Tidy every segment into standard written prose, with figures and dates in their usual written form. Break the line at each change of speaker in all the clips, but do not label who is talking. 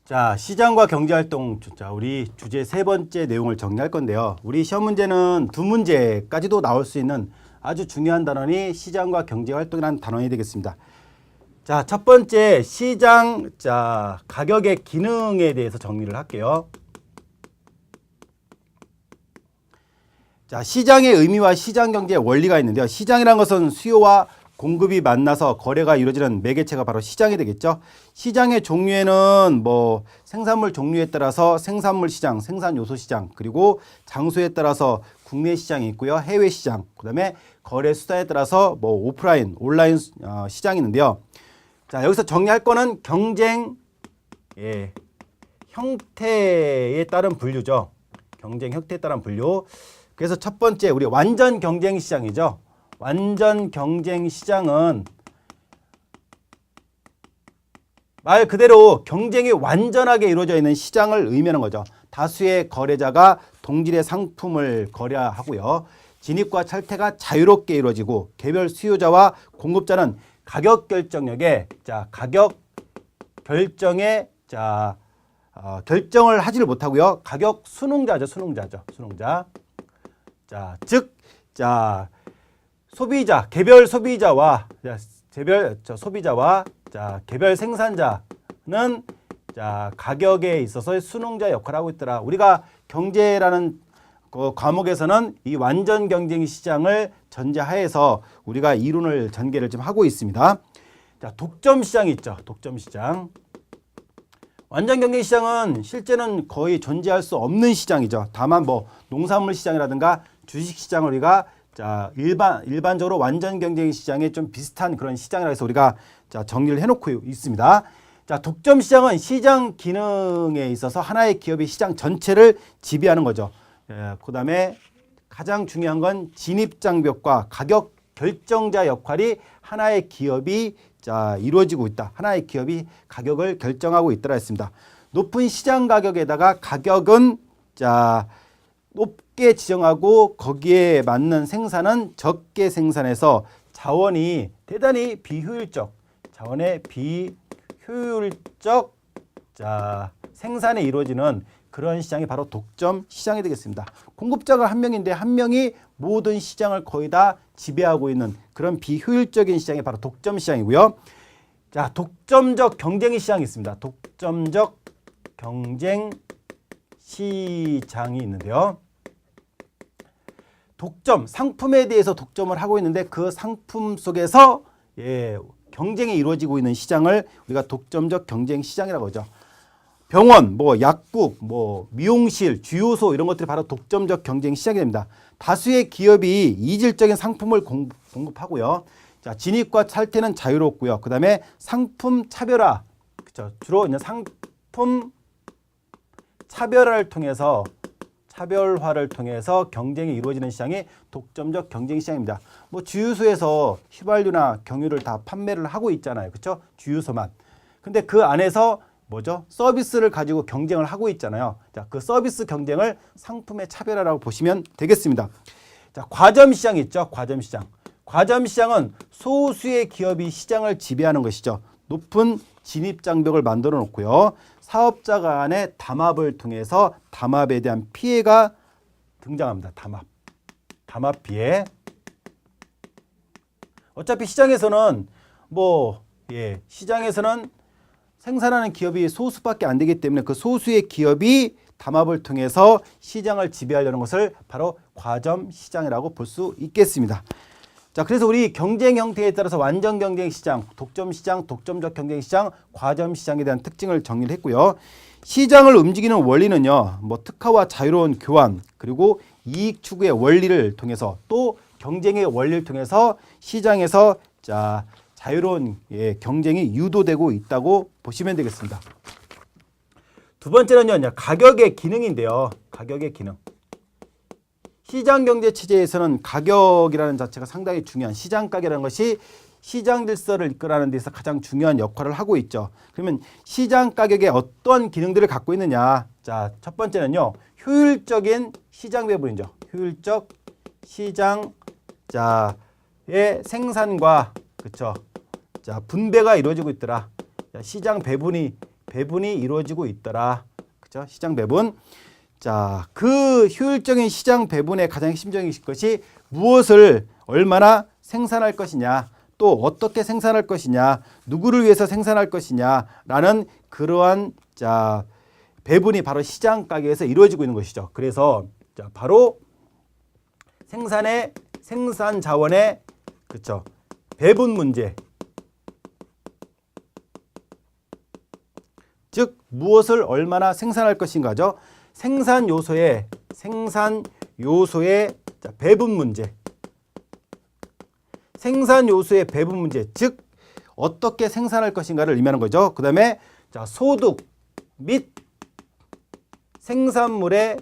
자, 시장과 경제활동. 자, 우리 주제 세 번째 내용을 정리할 건데요. 우리 시험 문제는 두 문제까지도 나올 수 있는 아주 중요한 단원이 시장과 경제활동이라는 단원이 되겠습니다. 자, 첫 번째 시장, 자, 가격의 기능에 대해서 정리를 할게요. 자, 시장의 의미와 시장 경제의 원리가 있는데요. 시장이라는 것은 수요와 공급이 만나서 거래가 이루어지는 매개체가 바로 시장이 되겠죠. 시장의 종류에는 뭐 생산물 종류에 따라서 생산물 시장, 생산 요소 시장, 그리고 장소에 따라서 국내 시장이 있고요. 해외 시장, 그다음에 거래 수단에 따라서 뭐 오프라인, 온라인 시장이 있는데요. 자, 여기서 정리할 거는 경쟁 형태에 따른 분류죠. 경쟁 형태에 따른 분류. 그래서 첫 번째 우리 완전 경쟁 시장이죠. 완전 경쟁 시장은 말 그대로 경쟁이 완전하게 이루어져 있는 시장을 의미하는 거죠. 다수의 거래자가 동질의 상품을 거래하고요. 진입과 탈퇴가 자유롭게 이루어지고 개별 수요자와 공급자는 가격 결정력에 가격 결정에 결정을 하지를 못하고요. 가격 수능자죠. 수능자. 즉 소비자, 개별 소비자와 개별 생산자는 가격에 있어서 수능자 역할을 하고 있더라. 우리가 경제라는 그 과목에서는 이 완전 경쟁 시장을 전제하에서 우리가 이론을 전개를 좀 하고 있습니다. 자, 독점 시장이 있죠. 독점 시장. 완전 경쟁 시장은 실제는 거의 존재할 수 없는 시장이죠. 다만 뭐 농산물 시장이라든가 주식 시장을 우리가 일반적으로 완전 경쟁 시장에 좀 비슷한 그런 시장이라 해서 우리가 정리를 해놓고 있습니다. 자, 독점 시장은 시장 기능에 있어서 하나의 기업이 시장 전체를 지배하는 거죠. 그 다음에 가장 중요한 건 진입장벽과 가격 결정자 역할이 하나의 기업이 이루어지고 있다. 하나의 기업이 가격을 결정하고 있더라 했습니다. 높은 시장 가격에다가 가격은 높게 지정하고 거기에 맞는 생산은 적게 생산해서 자원이 대단히 비효율적, 자원의 비효율적 생산에 이루어지는 그런 시장이 바로 독점 시장이 되겠습니다. 공급자가 한 명인데 한 명이 모든 시장을 거의 다 지배하고 있는 그런 비효율적인 시장이 바로 독점 시장이고요. 자, 독점적 경쟁 시장이 있습니다. 독점적 경쟁 시장이 있는데요. 독점, 상품에 대해서 독점을 하고 있는데 그 상품 속에서 경쟁이 이루어지고 있는 시장을 우리가 독점적 경쟁 시장이라고 하죠. 병원, 뭐 약국, 뭐 미용실, 주유소 이런 것들이 바로 독점적 경쟁 시장이 됩니다. 다수의 기업이 이질적인 상품을 공급하고요. 자, 진입과 탈퇴는 자유롭고요. 그 다음에 상품 차별화, 그렇죠. 주로 이제 상품 차별화를 통해서 경쟁이 이루어지는 시장이 독점적 경쟁 시장입니다. 뭐 주유소에서 휘발유나 경유를 다 판매를 하고 있잖아요. 그렇죠? 주유소만. 근데 그 안에서 뭐죠? 서비스를 가지고 경쟁을 하고 있잖아요. 자, 그 서비스 경쟁을 상품의 차별화라고 보시면 되겠습니다. 자, 과점 시장 있죠? 과점 시장. 과점 시장은 소수의 기업이 시장을 지배하는 것이죠. 높은 진입 장벽을 만들어 놓고요. 사업자 간의 담합을 통해서 담합에 대한 피해가 등장합니다. 담합 피해. 어차피 시장에서는 시장에서는 생산하는 기업이 소수밖에 안 되기 때문에 그 소수의 기업이 담합을 통해서 시장을 지배하려는 것을 바로 과점 시장이라고 볼 수 있겠습니다. 자, 그래서 우리 경쟁 형태에 따라서 완전 경쟁 시장, 독점 시장, 독점적 경쟁 시장, 과점 시장에 대한 특징을 정리를 했고요. 시장을 움직이는 원리는요, 뭐 특화와 자유로운 교환, 그리고 이익 추구의 원리를 통해서 또 경쟁의 원리를 통해서 시장에서 자유로운 경쟁이 유도되고 있다고 보시면 되겠습니다. 두 번째는요, 가격의 기능인데요. 가격의 기능. 시장 경제 체제에서는 가격이라는 자체가 상당히 중요한, 시장 가격이라는 것이 시장 질서를 이끌어가는 데서 가장 중요한 역할을 하고 있죠. 그러면 시장 가격에 어떤 기능들을 갖고 있느냐. 자, 첫 번째는요, 효율적인 시장 배분이죠. 효율적 시장 의 생산과 분배가 이루어지고 있더라. 시장 배분이 배분이 이루어지고 있더라. 그죠? 시장 배분. 자, 그 효율적인 시장 배분의 가장 핵심적인 것이 무엇을 얼마나 생산할 것이냐, 또 어떻게 생산할 것이냐, 누구를 위해서 생산할 것이냐라는 그러한 자 배분이 바로 시장 가격에서 이루어지고 있는 것이죠. 그래서 자, 바로 생산 자원의 그렇죠. 배분 문제. 즉 무엇을 얼마나 생산할 것인가죠. 생산 요소의 자, 배분 문제. 생산 요소의 배분 문제. 즉 어떻게 생산할 것인가를 의미하는 거죠. 그다음에 자, 소득 및 생산물의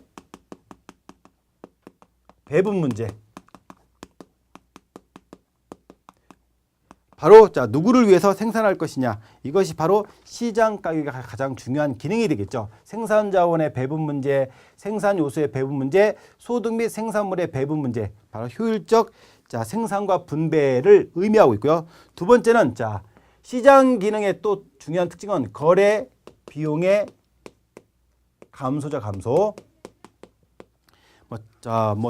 배분 문제. 바로 자 누구를 위해서 생산할 것이냐, 이것이 바로 시장 가격의 가장 중요한 기능이 되겠죠. 생산 자원의 배분 문제, 생산 요소의 배분 문제, 소득 및 생산물의 배분 문제, 바로 효율적 자 생산과 분배를 의미하고 있고요. 두 번째는 자 시장 기능의 또 중요한 특징은 거래 비용의 감소자 감소.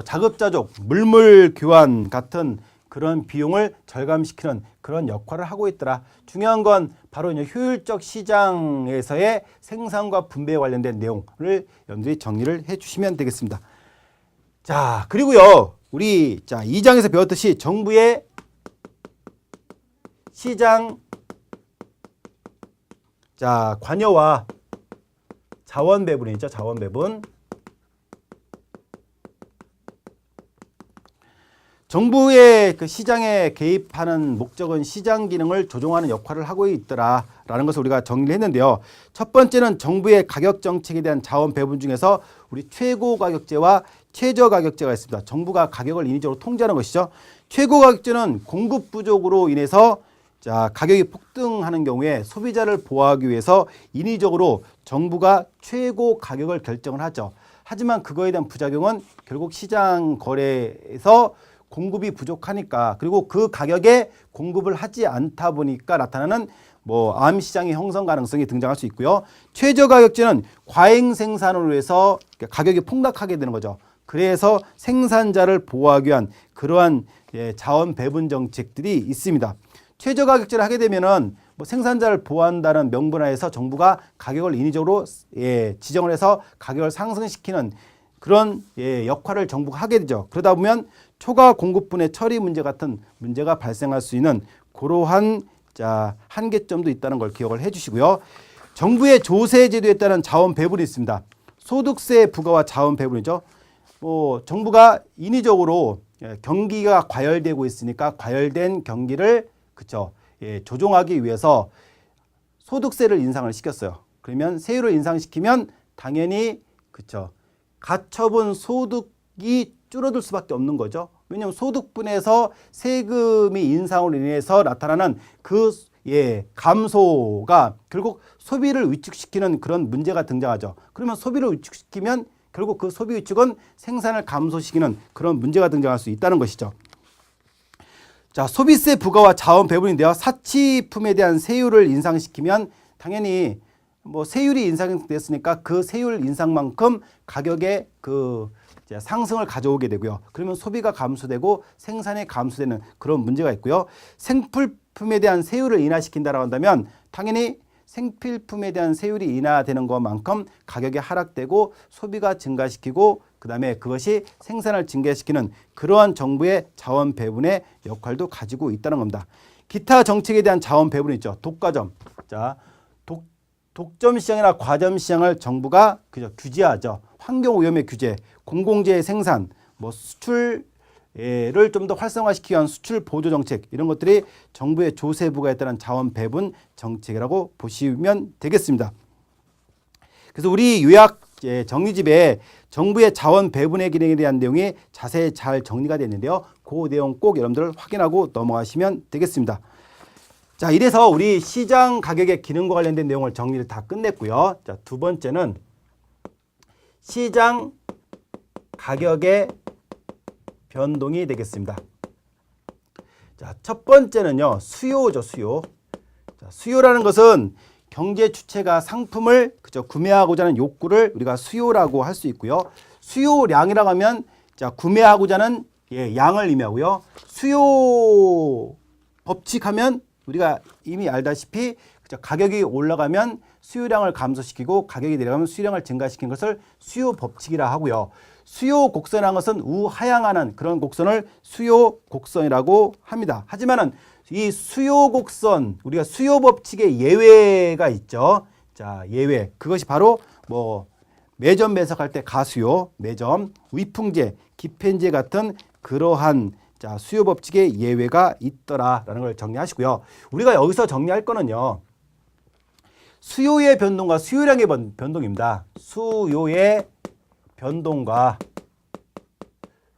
자급자족, 물물 교환 같은 그런 비용을 절감시키는 그런 역할을 하고 있더라. 중요한 건 바로 효율적 시장에서의 생산과 분배에 관련된 내용을 여러분들이 정리를 해주시면 되겠습니다. 자, 그리고요, 우리 자 2장에서 배웠듯이 정부의 시장 자 관여와 자원 배분이죠. 자원 배분. 정부의 그 시장에 개입하는 목적은 시장 기능을 조종하는 역할을 하고 있더라라는 것을 우리가 정리를 했는데요. 첫 번째는 정부의 가격 정책에 대한 자원 배분 중에서 우리 최고 가격제와 최저 가격제가 있습니다. 정부가 가격을 인위적으로 통제하는 것이죠. 최고 가격제는 공급 부족으로 인해서 자 가격이 폭등하는 경우에 소비자를 보호하기 위해서 인위적으로 정부가 최고 가격을 결정을 하죠. 하지만 그거에 대한 부작용은 결국 시장 거래에서 공급이 부족하니까, 그리고 그 가격에 공급을 하지 않다 보니까 나타나는 암 시장의 형성 가능성이 등장할 수 있고요. 최저 가격제는 과잉 생산으로 해서 가격이 폭락하게 되는 거죠. 그래서 생산자를 보호하기 위한 그러한 자원 배분 정책들이 있습니다. 최저 가격제를 하게 되면은 생산자를 보호한다는 명분하에서 정부가 가격을 인위적으로 지정을 해서 가격을 상승시키는 그런 역할을 정부가 하게 되죠. 그러다 보면 초과 공급분의 처리 문제 같은 문제가 발생할 수 있는 그러한 자 한계점도 있다는 걸 기억을 해주시고요. 정부의 조세 제도에 따른 자원 배분이 있습니다. 소득세 부과와 자원 배분이죠. 정부가 인위적으로 경기가 과열되고 있으니까 과열된 경기를 그쵸 조종하기 위해서 소득세를 인상을 시켰어요. 그러면 세율을 인상시키면 당연히 그쵸 가처분 소득이 줄어들 수밖에 없는 거죠. 왜냐하면 소득분에서 세금이 인상으로 인해서 나타나는 그 감소가 결국 소비를 위축시키는 그런 문제가 등장하죠. 그러면 소비를 위축시키면 결국 그 소비 위축은 생산을 감소시키는 그런 문제가 등장할 수 있다는 것이죠. 자, 소비세 부과와 자원 배분인데요. 사치품에 대한 세율을 인상시키면 당연히 세율이 인상됐으니까 그 세율 인상만큼 가격의 그 상승을 가져오게 되고요. 그러면 소비가 감소되고 생산이 감소되는 그런 문제가 있고요. 생필품에 대한 세율을 인하시킨다라고 한다면 당연히 생필품에 대한 세율이 인하되는 것만큼 가격이 하락되고 소비가 증가시키고 그다음에 그것이 생산을 증가시키는 그러한 정부의 자원 배분의 역할도 가지고 있다는 겁니다. 기타 정책에 대한 자원 배분이 있죠. 독과점. 자, 독점 시장이나 과점 시장을 정부가 규제하죠. 환경 오염의 규제, 공공재해 생산, 수출을 좀 더 활성화시키기 위한 수출 보조 정책, 이런 것들이 정부의 조세 부과에 따른 자원 배분 정책이라고 보시면 되겠습니다. 그래서 우리 요약 정리집에 정부의 자원 배분의 기능에 대한 내용이 자세히 잘 정리가 되어 있는데요. 그 내용 꼭 여러분들 확인하고 넘어가시면 되겠습니다. 자, 이래서 우리 시장 가격의 기능과 관련된 내용을 정리를 다 끝냈고요. 자, 두 번째는 시장 가격의 변동이 되겠습니다. 자, 첫 번째는요, 수요죠, 수요. 자, 수요라는 것은 경제 주체가 상품을 그죠 구매하고자 하는 욕구를 우리가 수요라고 할 수 있고요. 수요량이라고 하면 자 구매하고자 하는 양을 의미하고요. 수요 법칙하면 우리가 이미 알다시피 그죠 가격이 올라가면 수요량을 감소시키고 가격이 내려가면 수요량을 증가시키는 것을 수요 법칙이라 하고요. 수요 곡선이라는 것은 우하향하는 그런 곡선을 수요 곡선이라고 합니다. 하지만은 이 수요 곡선 우리가 수요 법칙의 예외가 있죠. 자, 예외. 그것이 바로 뭐 매점 매석할 때 가수요, 매점, 위풍제, 기펜제 같은 그러한 자, 수요 법칙의 예외가 있더라라는 걸 정리하시고요. 우리가 여기서 정리할 거는요. 수요의 변동과 수요량의 변동입니다. 수요의 변동과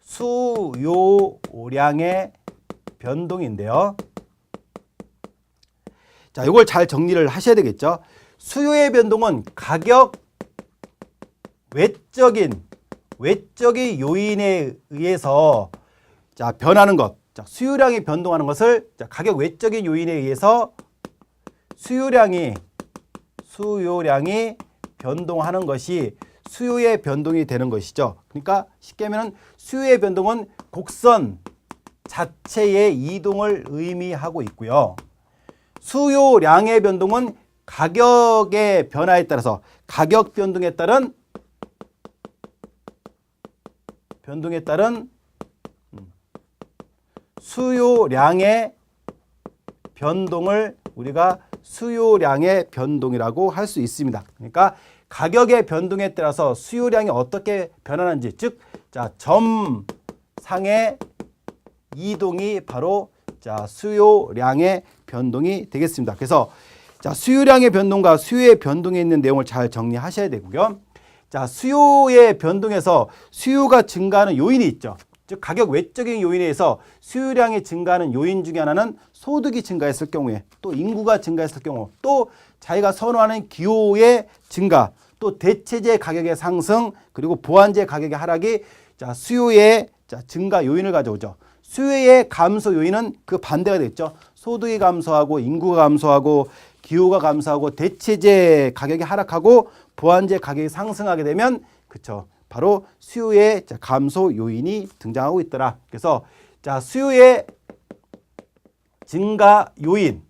수요량의 변동인데요. 자, 이걸 잘 정리를 하셔야 되겠죠. 수요의 변동은 가격 외적인 요인에 의해서 자, 변하는 것. 자, 수요량이 변동하는 것을 자, 가격 외적인 요인에 의해서 수요량이 변동하는 것이 수요의 변동이 되는 것이죠. 그러니까 쉽게 하면 수요의 변동은 곡선 자체의 이동을 의미하고 있고요. 수요량의 변동은 가격의 변화에 따라서 가격 변동에 따른 수요량의 변동을 우리가 수요량의 변동이라고 할 수 있습니다. 그러니까 가격의 변동에 따라서 수요량이 어떻게 변하는지 즉 자, 점상의 이동이 바로 자, 수요량의 변동이 되겠습니다. 그래서 자, 수요량의 변동과 수요의 변동에 있는 내용을 잘 정리하셔야 되고요. 자, 수요의 변동에서 수요가 증가하는 요인이 있죠. 즉 가격 외적인 요인에 의해서 수요량이 증가하는 요인 중에 하나는 소득이 증가했을 경우에 또 인구가 증가했을 경우 또 자기가 선호하는 기호의 증가 또 대체재 가격의 상승 그리고 보완재 가격의 하락이 자, 수요의 자, 증가 요인을 가져오죠. 수요의 감소 요인은 그 반대가 되겠죠. 소득이 감소하고 인구가 감소하고 기호가 감소하고 대체재 가격이 하락하고 보완재 가격이 상승하게 되면 그쵸. 바로 수요의 감소 요인이 등장하고 있더라. 그래서 자, 수요의 증가 요인,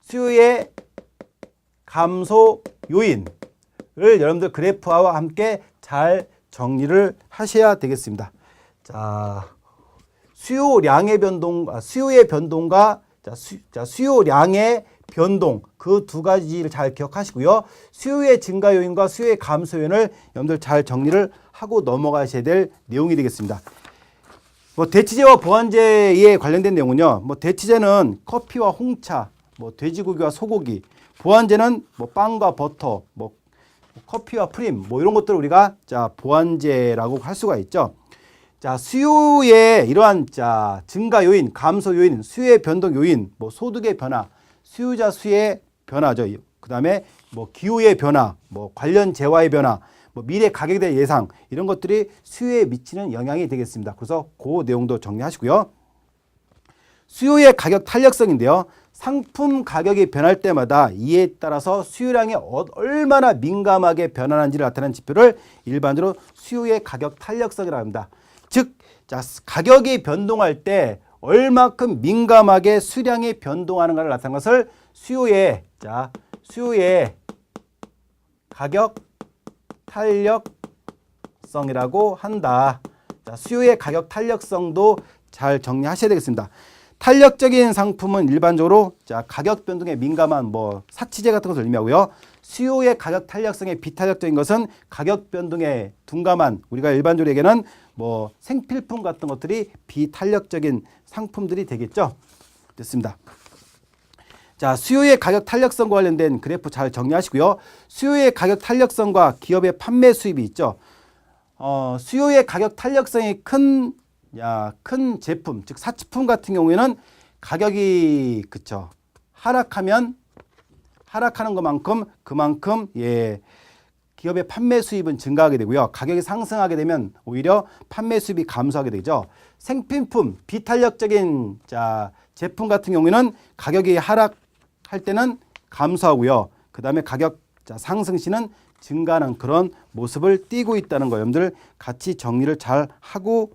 수요의 감소 요인을 여러분들 그래프와 함께 잘 정리를 하셔야 되겠습니다. 자, 수요량의 변동, 수요의 변동과 수요량의 변동 그 두 가지를 잘 기억하시고요. 수요의 증가 요인과 수요의 감소 요인을 여러분들 잘 정리를 하고 넘어가셔야 될 내용이 되겠습니다. 뭐 대치제와 보완제에 관련된 내용은요. 뭐 대치제는 커피와 홍차, 뭐 돼지고기와 소고기, 보완제는 뭐 빵과 버터, 뭐 커피와 프림, 뭐 이런 것들을 우리가 자 보완제라고 할 수가 있죠. 자, 수요의 이러한 자 증가 요인, 감소 요인, 수요의 변동 요인, 뭐 소득의 변화, 수요자 수의 변화죠. 그다음에 뭐 기후의 변화, 뭐 관련 재화의 변화, 뭐 미래 가격에 대한 예상 이런 것들이 수요에 미치는 영향이 되겠습니다. 그래서 그 내용도 정리하시고요. 수요의 가격 탄력성인데요. 상품 가격이 변할 때마다 이에 따라서 수요량이 얼마나 민감하게 변하는지를 나타내는 지표를 일반적으로 수요의 가격 탄력성이라고 합니다. 즉, 자, 가격이 변동할 때 얼마큼 민감하게 수량이 변동하는가를 나타내는 것을 수요의 가격 탄력성이라고 한다. 자, 수요의 가격 탄력성도 잘 정리하셔야 되겠습니다. 탄력적인 상품은 일반적으로 자, 가격 변동에 민감한 뭐 사치제 같은 것을 의미하고요. 수요의 가격 탄력성에 비탄력적인 것은 가격 변동에 둔감한 우리가 일반적으로 얘기하는 뭐 생필품 같은 것들이 비탄력적인 상품들이 되겠죠. 됐습니다. 자, 수요의 가격 탄력성과 관련된 그래프 잘 정리하시고요. 수요의 가격 탄력성과 기업의 판매 수입이 있죠. 수요의 가격 탄력성이 큰 제품, 즉 사치품 같은 경우에는 가격이 그쵸 하락하는 그만큼 기업의 판매 수입은 증가하게 되고요. 가격이 상승하게 되면 오히려 판매 수입이 감소하게 되죠. 생필품, 비탄력적인 자, 제품 같은 경우에는 가격이 하락할 때는 감소하고요. 그 다음에 가격 상승 시는 증가하는 그런 모습을 띠고 있다는 거 여러분들 같이 정리를 잘 하고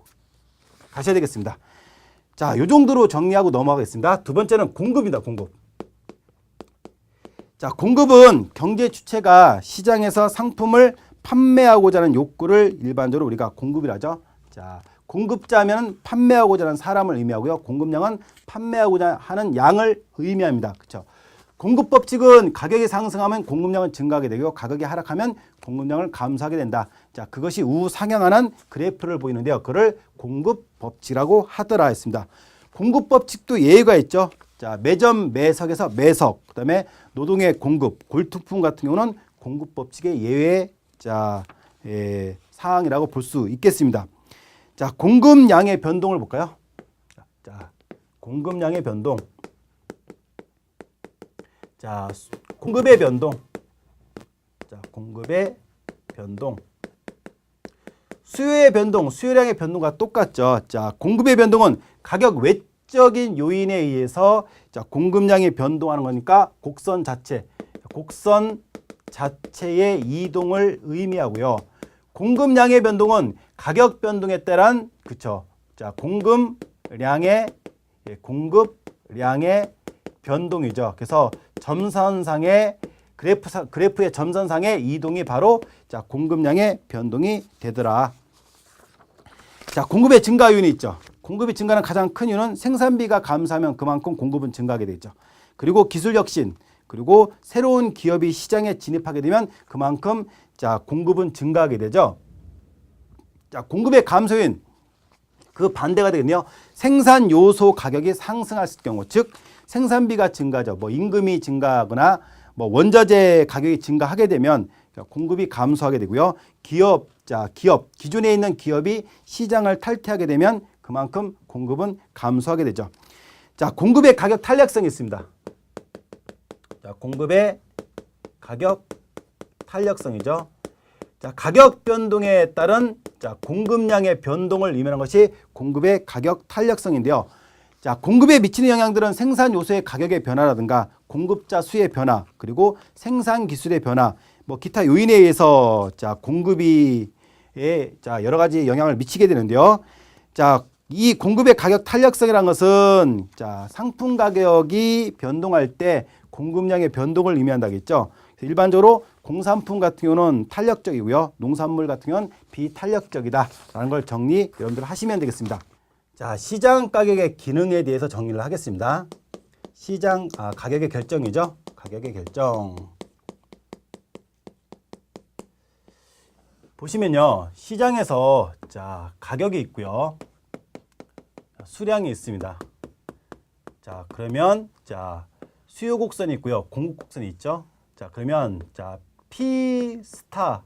가셔야 되겠습니다. 자, 이 정도로 정리하고 넘어가겠습니다. 두 번째는 공급입니다. 공급. 자, 공급은 경제 주체가 시장에서 상품을 판매하고자 하는 욕구를 일반적으로 우리가 공급이라 하죠. 자, 공급자면 판매하고자 하는 사람을 의미하고요. 공급량은 판매하고자 하는 양을 의미합니다. 그렇죠? 공급 법칙은 가격이 상승하면 공급량은 증가하게 되고 가격이 하락하면 공급량을 감소하게 된다. 자, 그것이 우상향하는 그래프를 보이는데요. 그를 공급 법칙이라고 하더라 했습니다. 공급 법칙도 예외가 있죠. 자, 매점 매석에서 매석, 그다음에 노동의 공급, 골투품 같은 경우는 공급 법칙의 예외 사항이라고 볼 수 있겠습니다. 자, 공급량의 변동을 볼까요? 자, 공급량의 변동. 자, 공급의 변동. 자, 공급의 변동. 수요의 변동, 수요량의 변동과 똑같죠. 자, 공급의 변동은 가격 외적인 요인에 의해서 자, 공급량이 변동하는 거니까 곡선 자체의 이동을 의미하고요. 공급량의 변동은 가격 변동에 따른 그쵸? 자, 공급량의 변동이죠. 그래서 점선상의 그래프의 점선상의 이동이 바로 자, 공급량의 변동이 되더라. 자, 공급의 증가 요인이 있죠. 공급이 증가하는 가장 큰 이유는 생산비가 감소하면 그만큼 공급은 증가하게 되죠. 그리고 기술 혁신, 그리고 새로운 기업이 시장에 진입하게 되면 그만큼 자, 공급은 증가하게 되죠. 자, 공급의 감소 요인 그 반대가 되겠네요. 생산 요소 가격이 상승했을 경우, 즉 생산비가 증가하죠. 뭐 임금이 증가하거나 뭐 원자재 가격이 증가하게 되면 공급이 감소하게 되고요. 기업 기존에 있는 기업이 시장을 탈퇴하게 되면 그만큼 공급은 감소하게 되죠. 자, 공급의 가격 탄력성이 있습니다. 자, 공급의 가격 탄력성이죠. 자, 가격 변동에 따른 자, 공급량의 변동을 의미하는 것이 공급의 가격 탄력성인데요. 자, 공급에 미치는 영향들은 생산 요소의 가격의 변화라든가 공급자 수의 변화, 그리고 생산 기술의 변화, 뭐 기타 요인에 의해서 자, 공급이 자, 여러 가지 영향을 미치게 되는데요. 자, 이 공급의 가격 탄력성이라는 것은 자, 상품 가격이 변동할 때 공급량의 변동을 의미한다겠죠. 일반적으로 공산품 같은 경우는 탄력적이고요. 농산물 같은 경우는 비탄력적이다라는 걸 정리 여러분들 하시면 되겠습니다. 자, 시장 가격의 기능에 대해서 정리를 하겠습니다. 시장 가격의 결정이죠. 가격의 결정. 보시면요, 시장에서 자, 가격이 있고요. 수량이 있습니다. 자, 그러면 자, 수요 곡선이 있고요. 공급 곡선이 있죠. 자, 그러면 자, P 스타.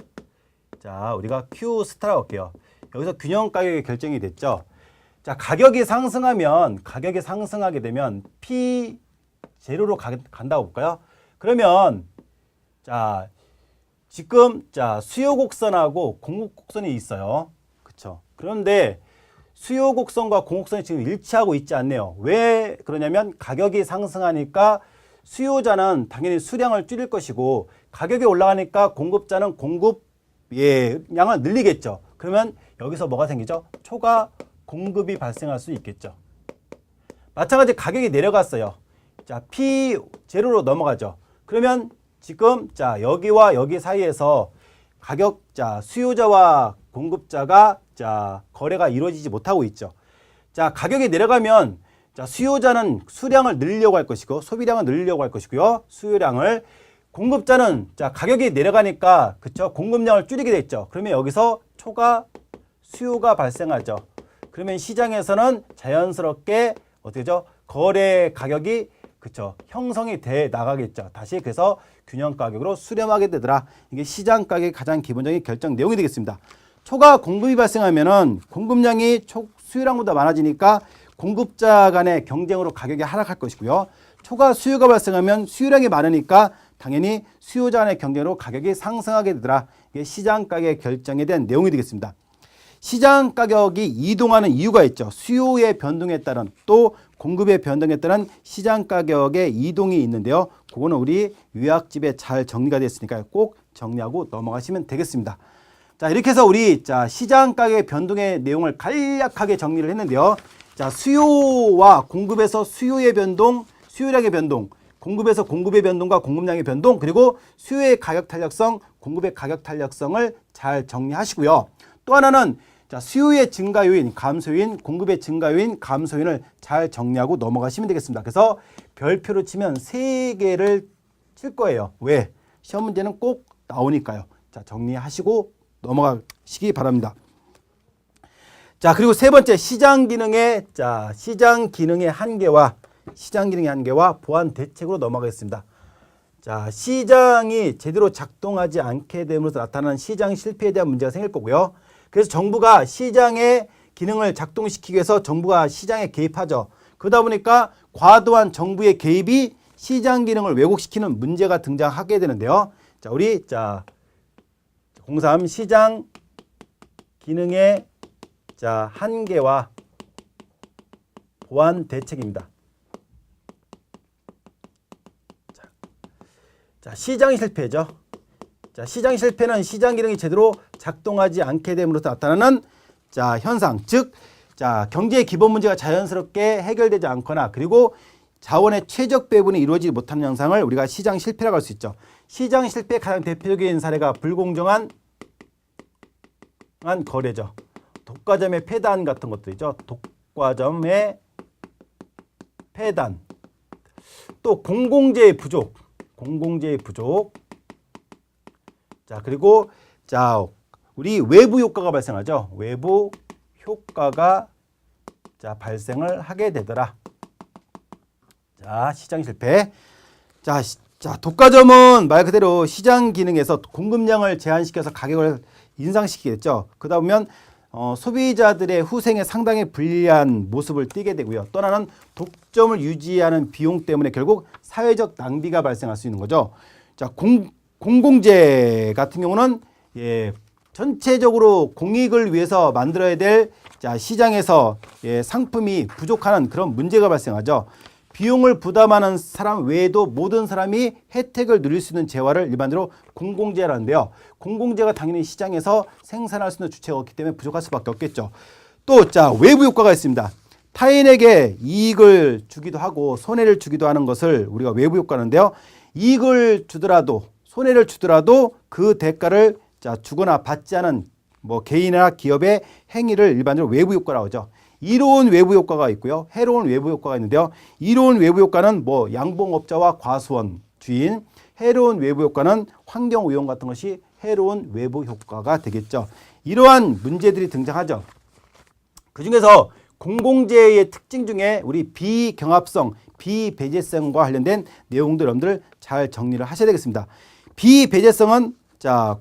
자, 우리가 Q 스타라고 할게요. 여기서 균형 가격이 결정이 됐죠. 자, 가격이 상승하게 되면 P 제로로 간다고 볼까요? 그러면 자, 지금 자, 수요 곡선하고 공급 곡선이 있어요. 그렇죠? 그런데 수요 곡선과 공급선이 지금 일치하고 있지 않네요. 왜 그러냐면 가격이 상승하니까 수요자는 당연히 수량을 줄일 것이고 가격이 올라가니까 공급자는 양을 늘리겠죠. 그러면 여기서 뭐가 생기죠? 초과 공급이 발생할 수 있겠죠. 마찬가지 가격이 내려갔어요. 자, P 제로로 넘어가죠. 그러면 지금 자, 여기와 여기 사이에서 수요자와 공급자가 자, 거래가 이루어지지 못하고 있죠. 자, 가격이 내려가면 자, 수요자는 수량을 늘리려고 할 것이고 소비량을 늘리려고 할 것이고요. 수요량을 공급자는 자, 가격이 내려가니까 그쵸? 공급량을 줄이게 됐죠. 그러면 여기서 초과 수요가 발생하죠. 그러면 시장에서는 자연스럽게 어떻게 되죠? 거래 가격이 그쵸? 형성이 돼 나가겠죠. 다시 그래서 균형 가격으로 수렴하게 되더라. 이게 시장 가격의 가장 기본적인 결정 내용이 되겠습니다. 초과 공급이 발생하면은 공급량이 수요량보다 많아지니까 공급자 간의 경쟁으로 가격이 하락할 것이고요. 초과 수요가 발생하면 수요량이 많으니까 당연히 수요자 간의 경쟁으로 가격이 상승하게 되더라. 이게 시장 가격 결정에 대한 내용이 되겠습니다. 시장 가격이 이동하는 이유가 있죠. 수요의 변동에 따른 또 공급의 변동에 따른 시장 가격의 이동이 있는데요. 그거는 우리 요약집에 잘 정리가 됐으니까 꼭 정리하고 넘어가시면 되겠습니다. 자, 이렇게 해서 우리 시장 가격의 변동의 내용을 간략하게 정리를 했는데요. 자, 수요와 공급에서 수요의 변동, 수요량의 변동, 공급에서 공급의 변동과 공급량의 변동, 그리고 수요의 가격 탄력성, 공급의 가격 탄력성을 잘 정리하시고요. 또 하나는 수요의 증가 요인, 감소 요인, 공급의 증가 요인, 감소 요인을 잘 정리하고 넘어가시면 되겠습니다. 그래서 별표로 치면 3개를 칠 거예요. 왜? 시험 문제는 꼭 나오니까요. 자, 정리하시고 넘어가시기 바랍니다. 자, 그리고 세 번째 시장 기능의 한계와 보완 대책으로 넘어가겠습니다. 자, 시장이 제대로 작동하지 않게 됨으로써 나타나는 시장 실패에 대한 문제가 생길 거고요. 그래서 정부가 시장의 기능을 작동시키기 위해서 정부가 시장에 개입하죠. 그러다 보니까 과도한 정부의 개입이 시장 기능을 왜곡시키는 문제가 등장하게 되는데요. 자, 우리 03 시장 기능의 한계와 보완 대책입니다. 자, 시장 실패죠. 자, 시장 실패는 시장 기능이 제대로 작동하지 않게 됨으로써 나타나는 현상, 즉 경제의 기본 문제가 자연스럽게 해결되지 않거나 그리고 자원의 최적 배분이 이루어지지 못하는 현상을 우리가 시장 실패라고 할 수 있죠. 시장 실패의 가장 대표적인 사례가 불공정한 거래죠. 독과점의 폐단 같은 것들이죠. 독과점의 폐단. 또 공공재의 부족. 자, 그리고 우리 외부 효과가 발생하죠. 외부 효과가 발생을 하게 되더라. 자, 시장 실패. 자, 독과점은 말 그대로 시장 기능에서 공급량을 제한시켜서 가격을 인상시키겠죠. 그러다 보면 소비자들의 후생에 상당히 불리한 모습을 띠게 되고요. 또 하나는 독점을 유지하는 비용 때문에 결국 사회적 낭비가 발생할 수 있는 거죠. 자, 공공재 같은 경우는 전체적으로 공익을 위해서 만들어야 될 시장에서 상품이 부족하는 그런 문제가 발생하죠. 비용을 부담하는 사람 외에도 모든 사람이 혜택을 누릴 수 있는 재화를 일반적으로 공공재라는데요. 공공재가 당연히 시장에서 생산할 수 있는 주체가 없기 때문에 부족할 수밖에 없겠죠. 또 외부 효과가 있습니다. 타인에게 이익을 주기도 하고 손해를 주기도 하는 것을 우리가 외부 효과인데요. 이익을 주더라도 손해를 주더라도 그 대가를 주거나 받지 않은 개인이나 기업의 행위를 일반적으로 외부 효과라고 하죠. 이로운 외부 효과가 있고요. 해로운 외부 효과가 있는데요. 이로운 외부 효과는 양봉업자와 과수원 주인, 해로운 외부 효과는 환경오염 같은 것이 해로운 외부 효과가 되겠죠. 이러한 문제들이 등장하죠. 그중에서 공공재의 특징 중에 우리 비경합성, 비배제성과 관련된 내용들 여러분들 잘 정리를 하셔야 되겠습니다. 비배제성은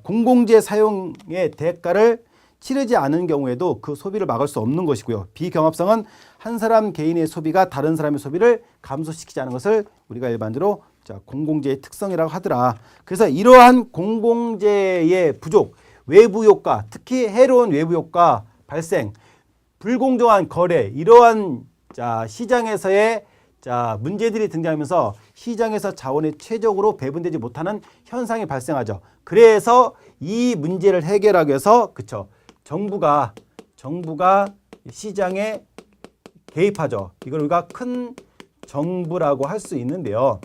공공재 사용의 대가를 치르지 않은 경우에도 그 소비를 막을 수 없는 것이고요. 비경합성은 한 사람 개인의 소비가 다른 사람의 소비를 감소시키지 않은 것을 우리가 일반적으로 공공재의 특성이라고 하더라. 그래서 이러한 공공재의 부족, 외부 효과, 특히 해로운 외부 효과 발생, 불공정한 거래, 이러한 시장에서의 문제들이 등장하면서 시장에서 자원이 최적으로 배분되지 못하는 현상이 발생하죠. 그래서 이 문제를 해결하기 위해서 정부가 시장에 개입하죠. 이걸 우리가 큰 정부라고 할 수 있는데요.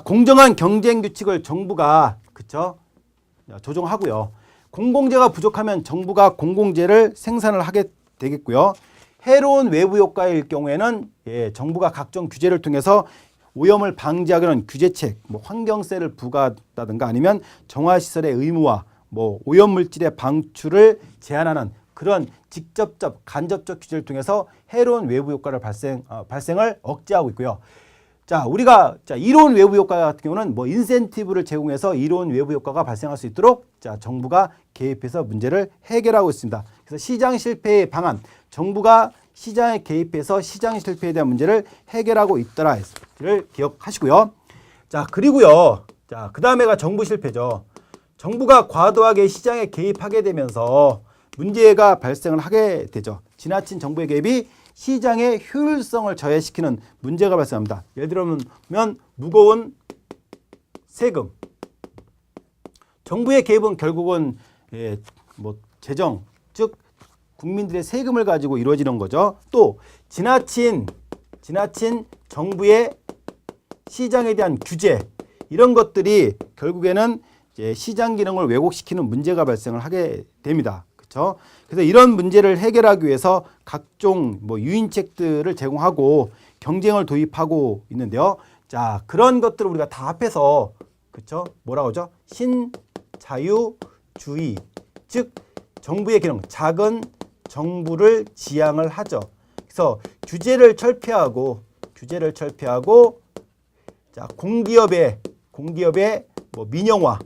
공정한 경쟁 규칙을 정부가 조정하고요. 공공재가 부족하면 정부가 공공재를 생산을 하게 되겠고요. 해로운 외부 효과일 경우에는 정부가 각종 규제를 통해서 오염을 방지하기 위한 규제책, 환경세를 부과한다든가 아니면 정화시설의 의무화, 오염물질의 방출을 제한하는 그런 직접적, 간접적 규제를 통해서 해로운 외부 효과를 발생을 억제하고 있고요. 우리가 이로운 외부 효과 같은 경우는 인센티브를 제공해서 이로운 외부 효과가 발생할 수 있도록 정부가 개입해서 문제를 해결하고 있습니다. 그래서 시장 실패의 방안, 정부가 시장에 개입해서 시장 실패에 대한 문제를 해결하고 있더라를 기억하시고요. 그리고요. 그 다음에가 정부 실패죠. 정부가 과도하게 시장에 개입하게 되면서 문제가 발생을 하게 되죠. 지나친 정부의 개입이 시장의 효율성을 저해시키는 문제가 발생합니다. 예를 들면 무거운 세금. 정부의 개입은 결국은 재정, 즉 국민들의 세금을 가지고 이루어지는 거죠. 또 지나친 정부의 시장에 대한 규제, 이런 것들이 결국에는 이제 시장 기능을 왜곡시키는 문제가 발생을 하게 됩니다. 그렇죠? 그래서 이런 문제를 해결하기 위해서 각종 유인책들을 제공하고 경쟁을 도입하고 있는데요. 자, 그런 것들을 우리가 다 합해서, 그렇죠? 뭐라고 하죠? 신자유주의, 즉 정부의 기능, 작은 정부를 지향을 하죠. 그래서 규제를 철폐하고 자, 공기업의 민영화,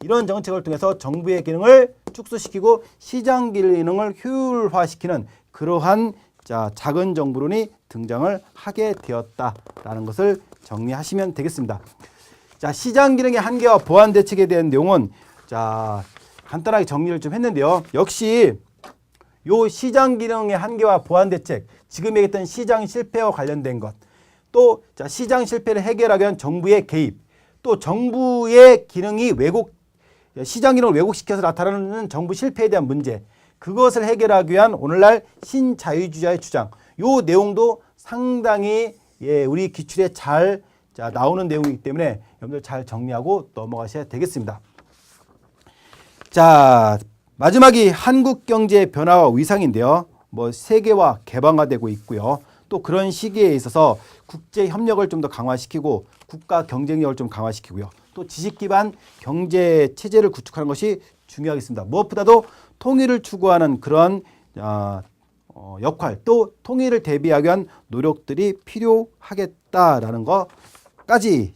이런 정책을 통해서 정부의 기능을 축소시키고 시장 기능을 효율화시키는 그러한 작은 정부론이 등장을 하게 되었다라는 것을 정리하시면 되겠습니다. 자, 시장 기능의 한계와 보완 대책에 대한 내용은 간단하게 정리를 좀 했는데요. 역시 요 시장 기능의 한계와 보완 대책, 지금 얘기했던 시장 실패와 관련된 것, 또 시장 실패를 해결하기 위한 정부의 개입, 또 정부의 기능이 시장 기능을 왜곡시켜서 나타나는 정부 실패에 대한 문제, 그것을 해결하기 위한 오늘날 신자유주의자의 주장, 요 내용도 상당히 우리 기출에 잘 나오는 내용이기 때문에 여러분들 잘 정리하고 넘어가셔야 되겠습니다. 자, 마지막이 한국 경제의 변화와 위상인데요. 세계화 개방화되고 있고요. 또 그런 시기에 있어서 국제 협력을 좀 더 강화시키고 국가 경쟁력을 좀 강화시키고요. 또 지식 기반 경제 체제를 구축하는 것이 중요하겠습니다. 무엇보다도 통일을 추구하는 그런 역할, 또 통일을 대비하기 위한 노력들이 필요하겠다라는 것까지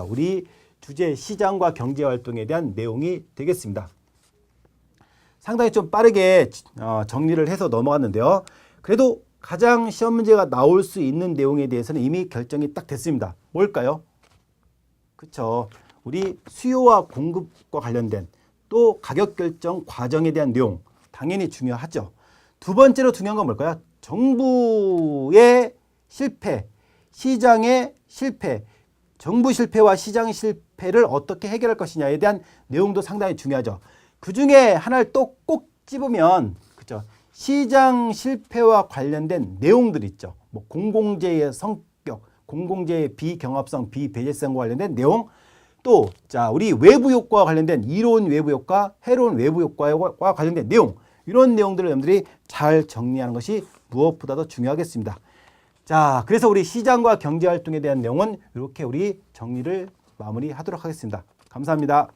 우리 주제 시장과 경제 활동에 대한 내용이 되겠습니다. 상당히 좀 빠르게 정리를 해서 넘어갔는데요. 그래도 가장 시험 문제가 나올 수 있는 내용에 대해서는 이미 결정이 딱 됐습니다. 뭘까요? 그렇죠. 우리 수요와 공급과 관련된 또 가격 결정 과정에 대한 내용, 당연히 중요하죠. 두 번째로 중요한 건 뭘까요? 정부의 실패, 시장의 실패, 정부 실패와 시장 실패를 어떻게 해결할 것이냐에 대한 내용도 상당히 중요하죠. 그 중에 하나를 또 꼭 집으면, 그렇죠? 시장 실패와 관련된 내용들 있죠. 공공재의 성격, 공공재의 비경합성, 비배제성과 관련된 내용, 또 우리 외부 효과와 관련된 이로운 외부 효과, 해로운 외부 효과와 관련된 내용, 이런 내용들을 여러분들이 잘 정리하는 것이 무엇보다도 중요하겠습니다. 자, 그래서 우리 시장과 경제 활동에 대한 내용은 이렇게 우리 정리를 마무리하도록 하겠습니다. 감사합니다.